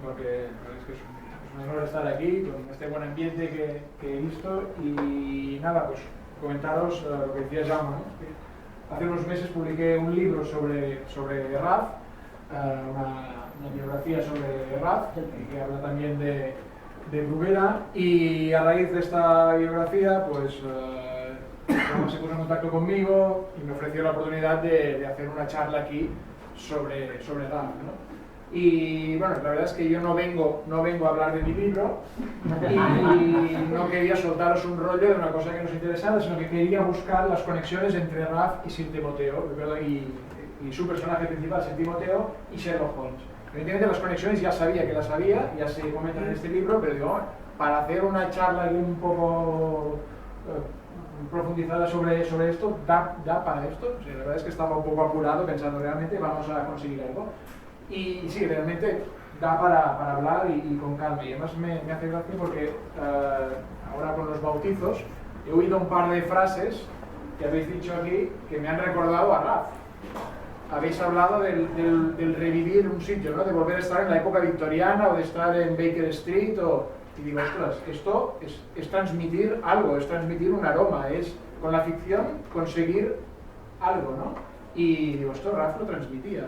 porque es que es un honor estar aquí con este buen ambiente que he visto. Y nada, pues comentaros lo que decía Jaume, ¿no? Hace unos meses publiqué un libro sobre Raf, una biografía sobre Raf, que habla también de Bruguera, y a raíz de esta biografía pues se puso en contacto conmigo y me ofreció la oportunidad de hacer una charla aquí sobre Raf, ¿no? Y bueno, la verdad es que yo no vengo a hablar de mi libro y no quería soltaros un rollo de una cosa que nos interesara, sino que quería buscar las conexiones entre Raf y Sir Timoteo y su personaje principal, Sir Timoteo, y Sherlock Holmes. Evidentemente las conexiones ya sabía que las había, ya se comentan en este libro, pero digo, para hacer una charla un poco profundizada sobre esto, ¿da para esto? O sea, la verdad es que estaba un poco apurado pensando realmente vamos a conseguir algo. Y sí, realmente da para hablar y con calma. Y además me hace gracia porque ahora con los bautizos he oído un par de frases que habéis dicho aquí que me han recordado a Raf. Habéis hablado del revivir un sitio, ¿no? De volver a estar en la época victoriana o de estar en Baker Street. Y digo, ostras, esto es transmitir algo, es transmitir un aroma, es con la ficción conseguir algo, ¿no? Y digo, esto Raf lo transmitía.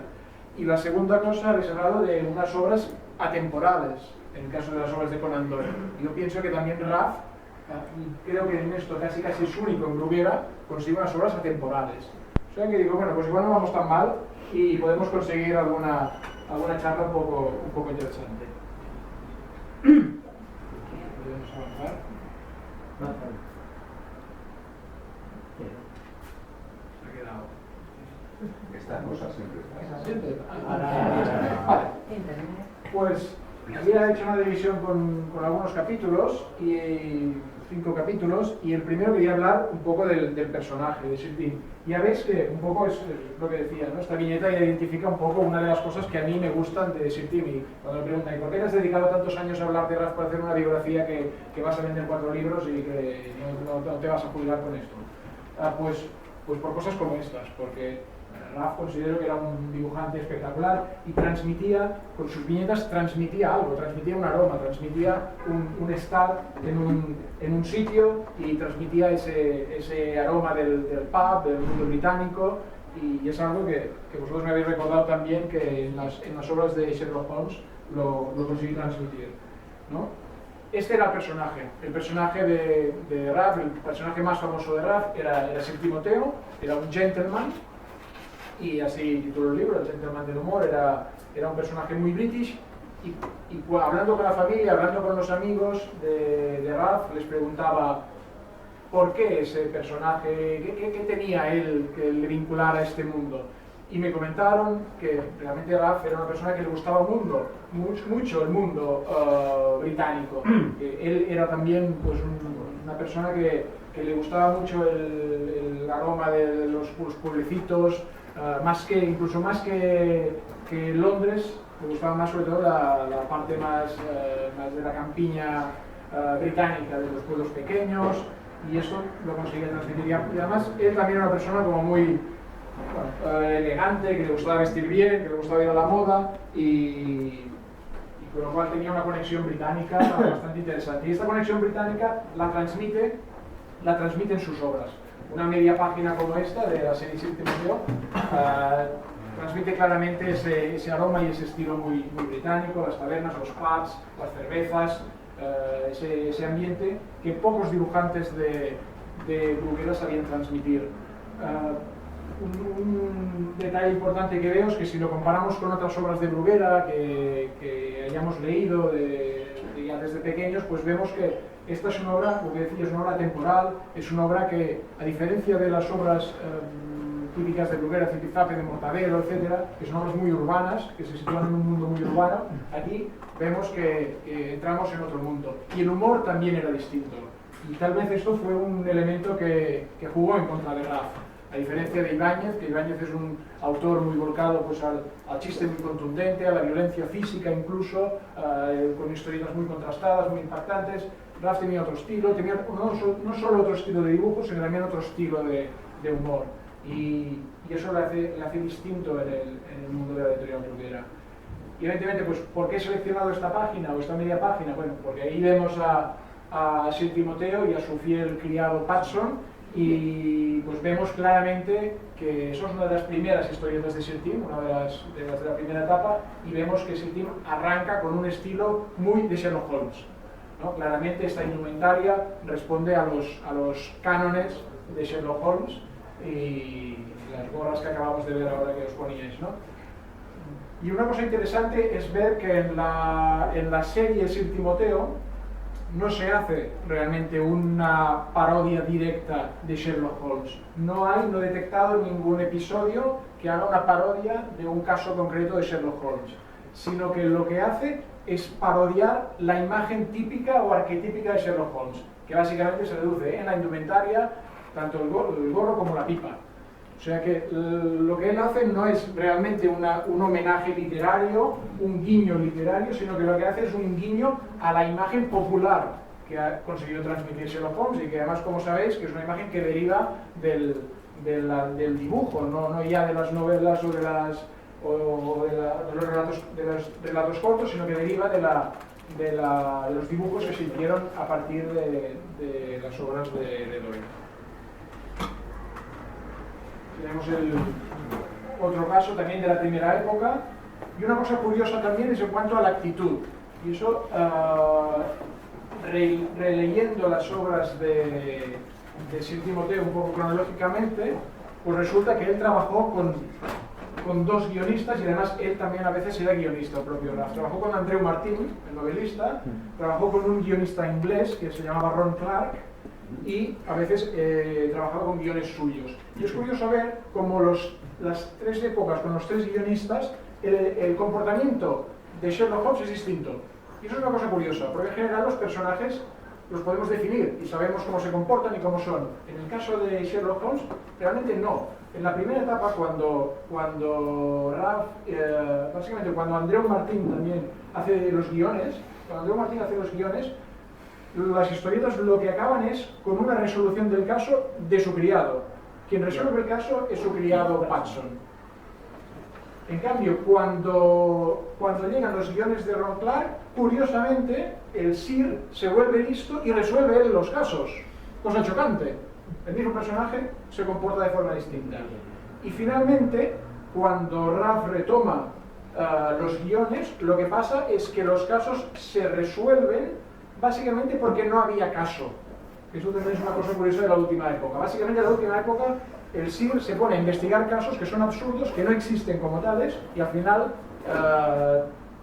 Y la segunda cosa, habéis hablado de unas obras atemporales, en el caso de las obras de Conan Doyle. Yo pienso que también Raf, y creo que en esto casi es único en Bruguera, consigue unas obras atemporales. O sea que digo, bueno, pues igual no vamos tan mal y podemos conseguir alguna charla un poco interesante. ¿Podemos avanzar? Se ha quedado. Estas cosas siempre están. ¿Siempre? Vale. Pues había hecho una división con algunos capítulos, 5 capítulos, y el primero quería hablar un poco del personaje, de Sir Tim. Ya veis que un poco es lo que decía, ¿no? Esta viñeta ya identifica un poco una de las cosas que a mí me gustan de Sir Tim. Y cuando me preguntan, ¿y por qué te has dedicado tantos años a hablar de Raf para hacer una biografía que vas a vender 4 libros y que no te vas a jubilar con esto? Pues por cosas como estas, porque Raf considero que era un dibujante espectacular y transmitía, con sus viñetas transmitía algo, transmitía un aroma, transmitía un estar en un sitio y transmitía ese aroma del pub, del mundo británico, y es algo que vosotros me habéis recordado también que en las obras de Sherlock Holmes lo conseguí transmitir, ¿no? Este era el personaje de Raf, el personaje más famoso de Raf era Sir Timoteo, era un gentleman. Y así tituló el libro, El Gentleman del Humor. Era un personaje muy british y hablando con la familia, hablando con los amigos de Raf, les preguntaba por qué ese personaje, qué tenía él que le vinculara a este mundo. Y me comentaron que realmente Raf era una persona que le gustaba el mundo, mucho el mundo británico. Él era también pues, una persona que le gustaba mucho el aroma de los pueblecitos, incluso más que Londres. Me gustaba más sobre todo la parte más de la campiña británica, de los pueblos pequeños, y eso lo conseguía transmitir. Y además él también era una persona como muy elegante, que le gustaba vestir bien, que le gustaba ir a la moda, y con lo cual tenía una conexión británica bastante interesante. Y esta conexión británica la transmite en sus obras. Una media página como esta de la serie Sir Timoteo transmite claramente ese aroma y ese estilo muy británico, las tabernas, los pubs, las cervezas, ese ambiente que pocos dibujantes de Bruguera sabían transmitir. Un detalle importante que veo es que si lo comparamos con otras obras de Bruguera que hayamos leído ya desde pequeños, pues vemos que esta es una obra, lo que decía, es una obra temporal, es una obra que, a diferencia de las obras típicas de Bruguera, Zipizape, de Mortadelo, etcétera, que son obras muy urbanas, que se sitúan en un mundo muy urbano, aquí vemos que entramos en otro mundo. Y el humor también era distinto. Y tal vez esto fue un elemento que jugó en contra de Raf. A diferencia de Ibáñez, que Ibáñez es un autor muy volcado pues, al chiste muy contundente, a la violencia física incluso, con historietas muy contrastadas, muy impactantes. Raf tenía otro estilo, tenía no solo otro estilo de dibujo, sino también otro estilo de humor. Y eso le hace distinto en el mundo de la editorial Bruguera. Y evidentemente, pues, ¿por qué he seleccionado esta página o esta media página? Bueno, porque ahí vemos a Sir Timoteo y a su fiel criado Patson, y pues vemos claramente que eso es una de las primeras historietas de Sir Tim, una de las de la primera etapa, y vemos que Sir Tim arranca con un estilo muy de Sherlock Holmes, ¿no? Claramente esta indumentaria responde a los cánones de Sherlock Holmes y las gorras que acabamos de ver ahora que os poníais, ¿no? Y una cosa interesante es ver que en la serie Sir Timoteo no se hace realmente una parodia directa de Sherlock Holmes. No he detectado ningún episodio que haga una parodia de un caso concreto de Sherlock Holmes, sino que lo que hace es parodiar la imagen típica o arquetípica de Sherlock Holmes, que básicamente se reduce en la indumentaria, tanto el gorro como la pipa. O sea que lo que él hace no es realmente un homenaje literario, un guiño literario, sino que lo que hace es un guiño a la imagen popular que ha conseguido transmitir Sherlock Holmes, y que además, como sabéis, que es una imagen que deriva del dibujo, no ya de las novelas o de los relatos cortos, sino que deriva de los dibujos que se hicieron a partir de las obras de Doyle. Tenemos otro caso también de la primera época, y una cosa curiosa también es en cuanto a la actitud, y eso releyendo las obras de Sir Timoteo un poco cronológicamente, pues resulta que él trabajó con dos guionistas, y además él también a veces era guionista, el propio Raff. Trabajó con Andrew Martin, el novelista, trabajó con un guionista inglés que se llamaba Ron Clark, y a veces trabajaba con guiones suyos. Y es curioso ver cómo las tres épocas con los tres guionistas, el comportamiento de Sherlock Holmes es distinto. Y eso es una cosa curiosa, porque en general los personajes los podemos definir y sabemos cómo se comportan y cómo son. En el caso de Sherlock Holmes, realmente no. En la primera etapa, cuando Raff, básicamente cuando Andrew Martin también hace los guiones, las historietas lo que acaban es con una resolución del caso de su criado. Quien resuelve el caso es su criado Patson. En cambio, cuando llegan los guiones de Ron Clark, curiosamente, el Sir se vuelve listo y resuelve él los casos. Cosa chocante. El mismo personaje se comporta de forma distinta. Y finalmente, cuando Raff retoma los guiones, lo que pasa es que los casos se resuelven básicamente porque no había caso. Eso también es una cosa curiosa de la última época. Básicamente, en la última época, el Sir se pone a investigar casos que son absurdos, que no existen como tales, y al final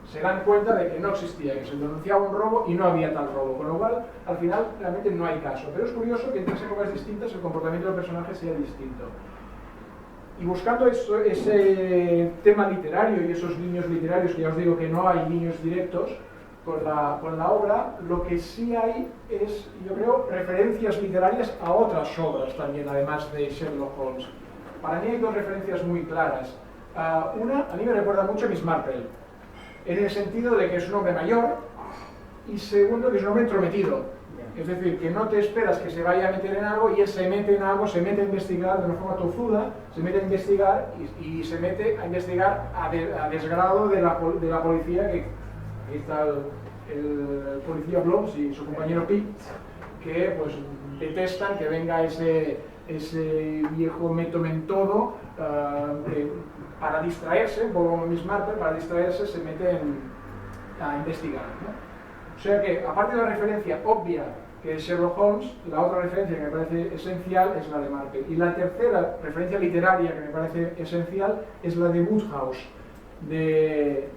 se dan cuenta de que no existía, que se denunciaba un robo y no había tal robo, con lo cual al final realmente no hay caso. Pero es curioso que en tres épocas distintas el comportamiento del personaje sea distinto. Y buscando ese tema literario y esos guiños literarios, que ya os digo que no hay guiños directos con la obra, lo que sí hay es, yo creo, referencias literarias a otras obras también, además de Sherlock Holmes. Para mí hay dos referencias muy claras. Una, a mí me recuerda mucho a Miss Marple, en el sentido de que es un hombre mayor, y segundo, que es un hombre entrometido. Es decir, que no te esperas que se vaya a meter en algo y él se mete en algo, se mete a investigar de una forma tozuda, se mete a investigar y se mete a investigar a desgrado de la policía, que ahí está el policía Blobbs y su compañero Pete, que pues detestan que venga ese viejo metomentodo para distraerse, un poco como Miss Marple, para distraerse se mete a investigar, ¿no? O sea que, aparte de la referencia obvia que es Sherlock Holmes, la otra referencia que me parece esencial es la de Marple. Y la tercera referencia literaria que me parece esencial es la de Wodehouse, de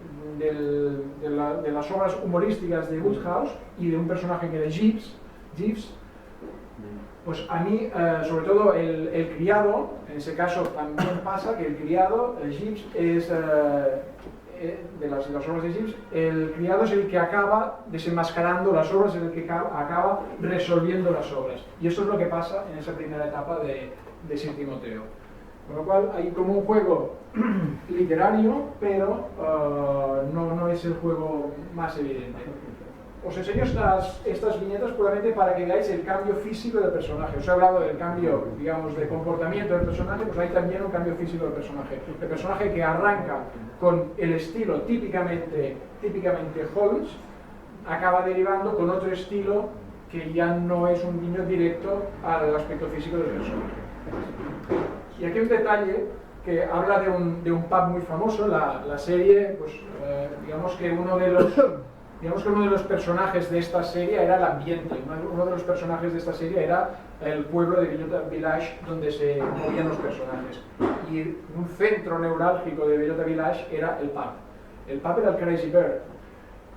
las obras humorísticas de Wodehouse y de un personaje que era Jeeves. Pues a mí, sobre todo el criado, en ese caso también pasa que el criado, el Jeeves, es de las obras de Jeeves, el criado es el que acaba desenmascarando las obras, es el que acaba resolviendo las obras. Y eso es lo que pasa en esa primera etapa de Sir Timoteo. Con lo cual hay como un juego literario, pero no es el juego más evidente. os enseño estas viñetas puramente para que veáis el cambio físico del personaje. Os he hablado del cambio, digamos, de comportamiento del personaje, pues hay también un cambio físico del personaje. El personaje que arranca con el estilo típicamente Holmes, acaba derivando con otro estilo que ya no es un guiño directo al aspecto físico del personaje. Y aquí un detalle que habla de un pub muy famoso. La serie, pues digamos que uno de los personajes de esta serie era el ambiente. Uno de los personajes de esta serie era el pueblo de Bellota Village donde se movían los personajes. Y un centro neurálgico de Bellota Village era el pub. El pub era el Crazy Bird,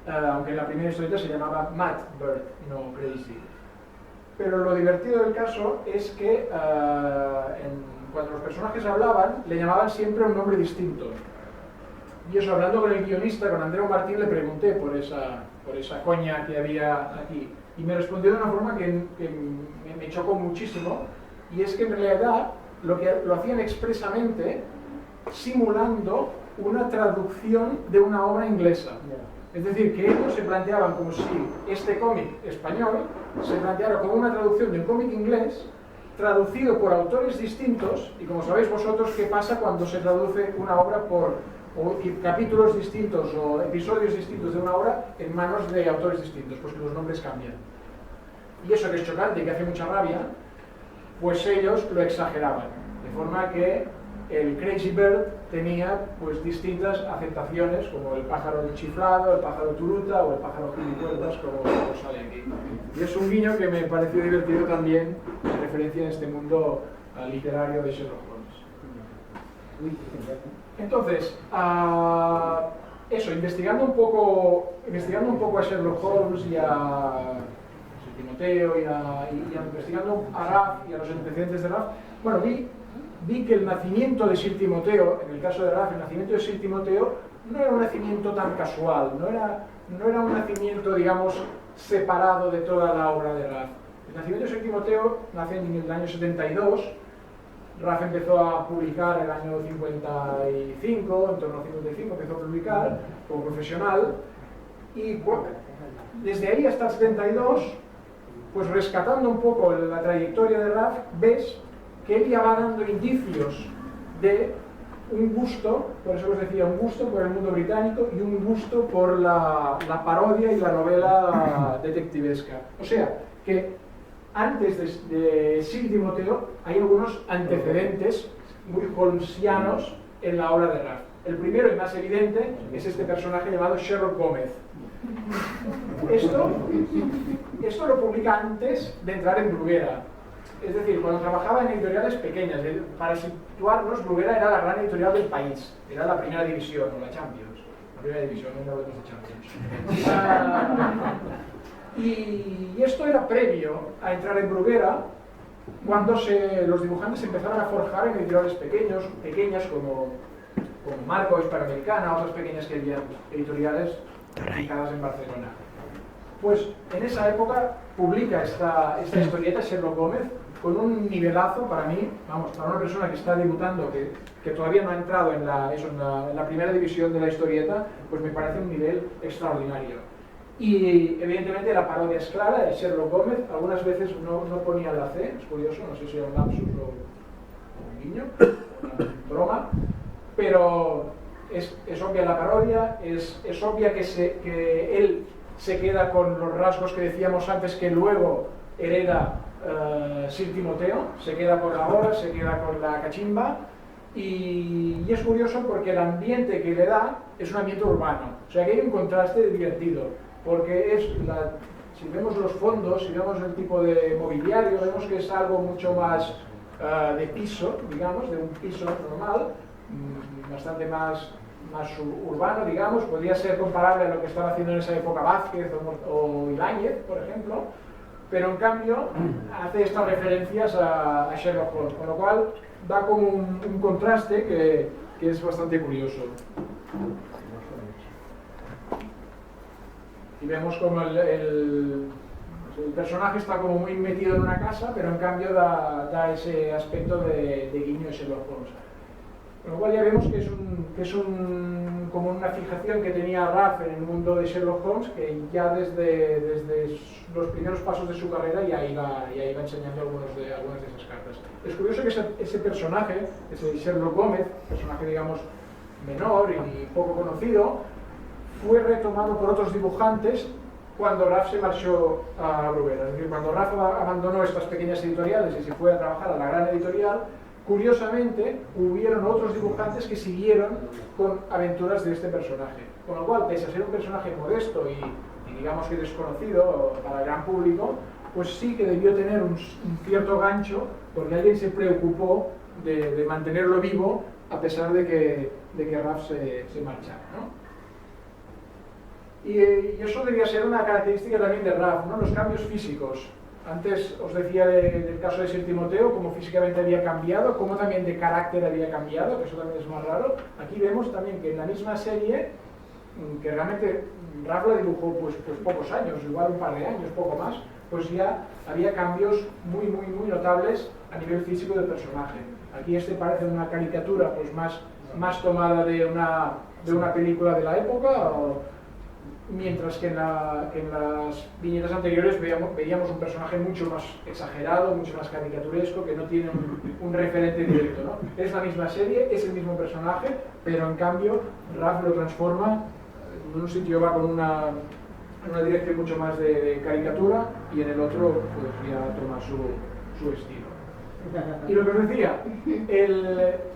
aunque en la primera historieta se llamaba Mad Bird, no Crazy. Pero lo divertido del caso es que cuando los personajes hablaban, le llamaban siempre un nombre distinto. Y eso, hablando con el guionista, con Andreu Martín, le pregunté por esa coña que había aquí. Y me respondió de una forma que me chocó muchísimo, y es que en realidad lo hacían expresamente simulando una traducción de una obra inglesa. Es decir, que ellos se planteaban como si este cómic español se planteara como una traducción de un cómic inglés traducido por autores distintos. Y como sabéis vosotros, ¿qué pasa cuando se traduce una obra o capítulos distintos o episodios distintos de una obra en manos de autores distintos? Pues que los nombres cambian. Y eso que es chocante y que hace mucha rabia, pues ellos lo exageraban, de forma que el Crazy Bird tenía pues distintas aceptaciones, como el pájaro chiflado, el pájaro turuta o el pájaro gilipuertas, como sale aquí. Y es un guiño que me pareció divertido también, en referencia en este mundo literario de Sherlock Holmes. Entonces, eso, investigando un poco a Sherlock Holmes y a Timoteo y investigando a Raff y a los antecedentes de Raff, bueno, vi que el nacimiento de Sir Timoteo, en el caso de Raff, el nacimiento de Sir Timoteo no era un nacimiento tan casual, no era un nacimiento, digamos, separado de toda la obra de Raff. El nacimiento de Sir Timoteo nace en el año 72, Raff empezó a publicar el año 55, en torno al 55 empezó a publicar como profesional, y desde ahí hasta el 72, pues rescatando un poco la trayectoria de Raff, ves que él ya va dando indicios de un gusto, por eso os decía, un gusto por el mundo británico y un gusto por la parodia y la novela detectivesca. O sea, que antes de Sir Timoteo hay algunos antecedentes muy holmesianos en la obra de Raff. El primero y más evidente es este personaje llamado Sherlock Gómez. Esto lo publica antes de entrar en Bruguera. Es decir, cuando trabajaba en editoriales pequeñas. Para situarnos, Bruguera era la gran editorial del país. Era la primera división, o la Champions. La primera división, no hablamos de Champions. Y esto era previo a entrar en Bruguera, cuando los dibujantes empezaron a forjar en editoriales pequeñas como Marco, Hispanoamericana, otras pequeñas que había editoriales ubicadas en Barcelona. Pues en esa época publica esta historieta, Sherlock Gómez, con un nivelazo para mí, vamos, para una persona que está debutando, que todavía no ha entrado en la primera división de la historieta, pues me parece un nivel extraordinario. Y evidentemente la parodia es clara, de Sherlock Gómez, algunas veces no ponía la C, es curioso, no sé si era un lapsus o un guiño, una broma, pero es obvia la parodia, es obvia que él se queda con los rasgos que decíamos antes que luego hereda Sir Timoteo, se queda con la hora, se queda con la cachimba, y es curioso porque el ambiente que le da es un ambiente urbano, o sea que hay un contraste divertido, porque si vemos los fondos, si vemos el tipo de mobiliario, vemos que es algo mucho más de piso, digamos, de un piso normal, bastante más urbano, digamos. Podría ser comparable a lo que estaba haciendo en esa época Vázquez o Ibáñez, por ejemplo, pero en cambio hace estas referencias a Sherlock Holmes, con lo cual da como un contraste que es bastante curioso. Y vemos como el personaje está como muy metido en una casa, pero en cambio da ese aspecto de guiño de Sherlock Holmes. Con lo cual ya vemos que es como una fijación que tenía Raff en el mundo de Sherlock Holmes, que ya desde los primeros pasos de su carrera ya iba enseñando algunas de esas cartas. Es curioso que ese personaje, ese Sherlock Gómez, personaje digamos menor y poco conocido, fue retomado por otros dibujantes cuando Raff se marchó a Bruguera. Es decir, cuando Raff abandonó estas pequeñas editoriales y se fue a trabajar a la gran editorial, curiosamente hubieron otros dibujantes que siguieron con aventuras de este personaje. Con lo cual, pese a ser un personaje modesto y digamos que desconocido para el gran público, pues sí que debió tener un cierto gancho, porque alguien se preocupó de mantenerlo vivo a pesar de que Raff se marchara, ¿no? Y eso debía ser una característica también de Raff, ¿no? Los cambios físicos. Antes os decía del caso de Sir Timoteo, cómo físicamente había cambiado, cómo también de carácter había cambiado, que eso también es más raro. Aquí vemos también que en la misma serie, que realmente Raff la dibujó pues pocos años, igual un par de años, poco más, pues ya había cambios muy notables a nivel físico del personaje. Aquí parece una caricatura pues más tomada de una película de la época, mientras que en las viñetas anteriores veíamos un personaje mucho más exagerado, mucho más caricaturesco, que no tiene un referente directo, ¿no? Es la misma serie, es el mismo personaje, pero en cambio Raff lo transforma, en un sitio va con una dirección mucho más de caricatura y en el otro pues ya toma su estilo. Y lo que os decía,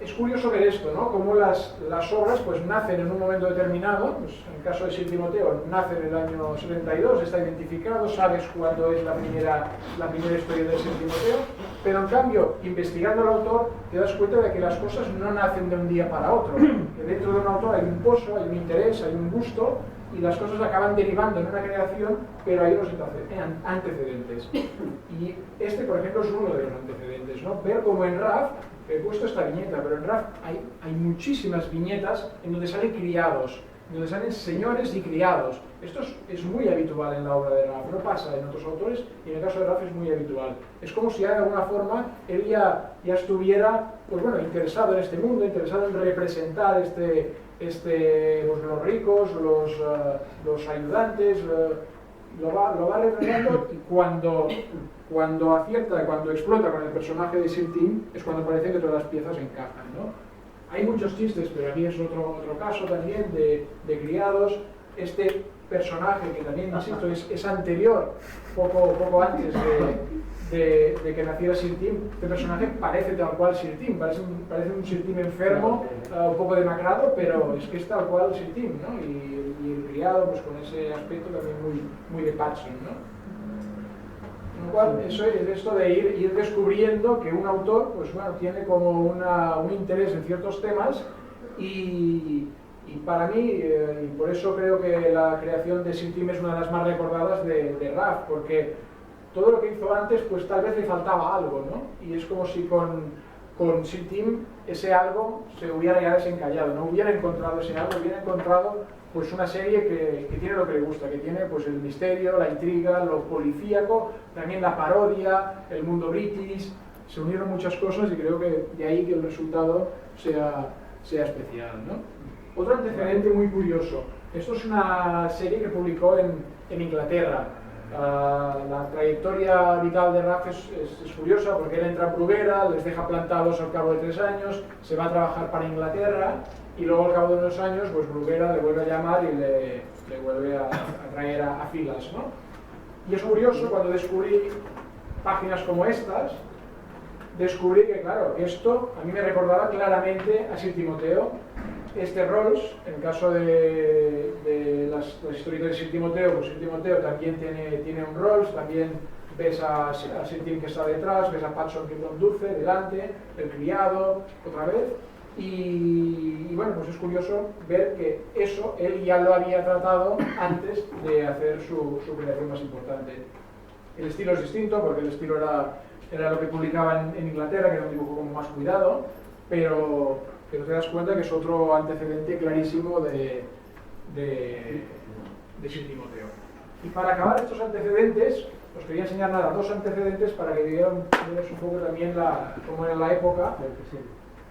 es curioso ver esto, ¿no? Cómo las obras pues nacen en un momento determinado, pues en el caso de Sir Timoteo nace en el año 72, está identificado, sabes cuándo es la primera historia de Sir Timoteo, pero en cambio, investigando al autor, te das cuenta de que las cosas no nacen de un día para otro, que dentro de un autor hay un pozo, hay un interés, hay un gusto, y las cosas acaban derivando en una creación, pero hay unos antecedentes. Y por ejemplo, es uno de los antecedentes, ¿no? Ver como en Raff, he puesto esta viñeta, pero en Raff hay muchísimas viñetas en donde salen criados, en donde salen señores y criados. Esto es muy habitual en la obra de Raff, no pasa en otros autores, y en el caso de Raff es muy habitual. Es como si de alguna forma él ya estuviera pues bueno, interesado en este mundo, interesado en representar pues los ricos, los ayudantes, lo va retratando, y cuando acierta, cuando explota con el personaje de Sir Tim, es cuando parece que todas las piezas encajan, ¿no? Hay muchos chistes, pero aquí es otro caso también de criados. Este personaje, que también, insisto, es anterior, poco antes de que naciera Sir Tim, este personaje parece tal cual Sir Tim, parece un Sir Tim enfermo, un poco demacrado, pero es que es tal cual Sir Tim, ¿no? Y el criado, pues con ese aspecto también muy de Patson, ¿no? Con lo cual, eso es esto de ir descubriendo que un autor, pues bueno, tiene como un interés en ciertos temas, y para mí, y por eso creo que la creación de Sir Tim es una de las más recordadas de Raff, porque todo lo que hizo antes, pues tal vez le faltaba algo, ¿no? Y es como si con Sir Tim ese algo se hubiera ya desencallado, no hubiera encontrado ese algo, hubiera encontrado pues una serie que tiene lo que le gusta, que tiene pues el misterio, la intriga, lo policíaco, también la parodia, el mundo british. Se unieron muchas cosas y creo que de ahí que el resultado sea especial, ¿no? Otro antecedente muy curioso. Esto es una serie que publicó en Inglaterra. La trayectoria vital de Raff es curiosa, porque él entra en Bruguera, les deja plantados al cabo de 3 años, se va a trabajar para Inglaterra, y luego al cabo de unos años pues Bruguera le vuelve a llamar y le vuelve a traer a filas, ¿no? Y es curioso, cuando descubrí páginas como estas, descubrí que, claro, esto a mí me recordaba claramente a Sir Timoteo. Este Rolls, en el caso de las historietas de Sir Timoteo, pues Sir Timoteo también tiene un Rolls, también ves a Sir Tim que está detrás, ves a Patson que conduce, delante, el criado, otra vez, y bueno, pues es curioso ver que eso él ya lo había tratado antes de hacer su creación más importante. El estilo es distinto, porque el estilo era lo que publicaban en Inglaterra, que era un dibujo como más cuidado, pero te das cuenta que es otro antecedente clarísimo de Sir Timoteo. Y para acabar estos antecedentes, os quería enseñar dos antecedentes para que vierais un poco también cómo era la época.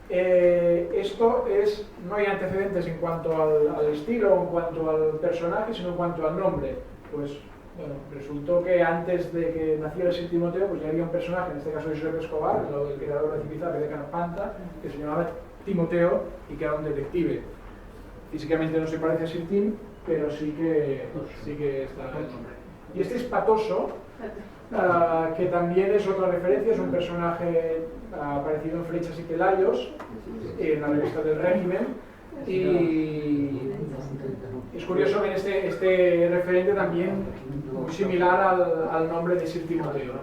Esto es, no hay antecedentes en cuanto al estilo o en cuanto al personaje, sino en cuanto al nombre. Pues bueno, resultó que antes de que naciera Sir Timoteo, pues ya había un personaje, en este caso Josep Escobar, el creador de Zipizape de Canapanta, que se llamaba Timoteo y que era un detective. Físicamente no se parece a Sir Tim, pero sí que está el nombre. Y este es Patoso, que también es otra referencia, es un personaje aparecido en Flechas y Pelayos, en la revista del régimen, y es curioso ver este referente también muy similar al nombre de Sir Timoteo.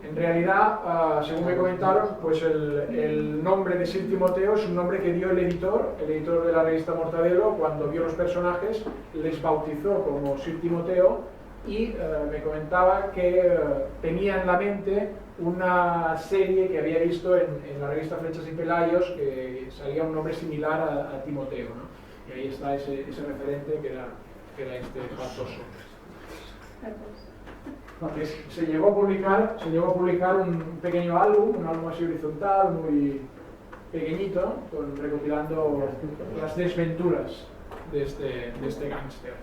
En realidad, según me comentaron, pues el nombre de Sir Timoteo es un nombre que dio el editor de la revista Mortadelo, cuando vio los personajes, les bautizó como Sir Timoteo y me comentaba que tenía en la mente una serie que había visto en la revista Flechas y Pelayos, que salía un nombre similar a Timoteo, ¿no? Y ahí está ese referente que era este Patoso. Se llegó a publicar un pequeño álbum, un álbum así horizontal, muy pequeñito, recopilando las desventuras de este gángster.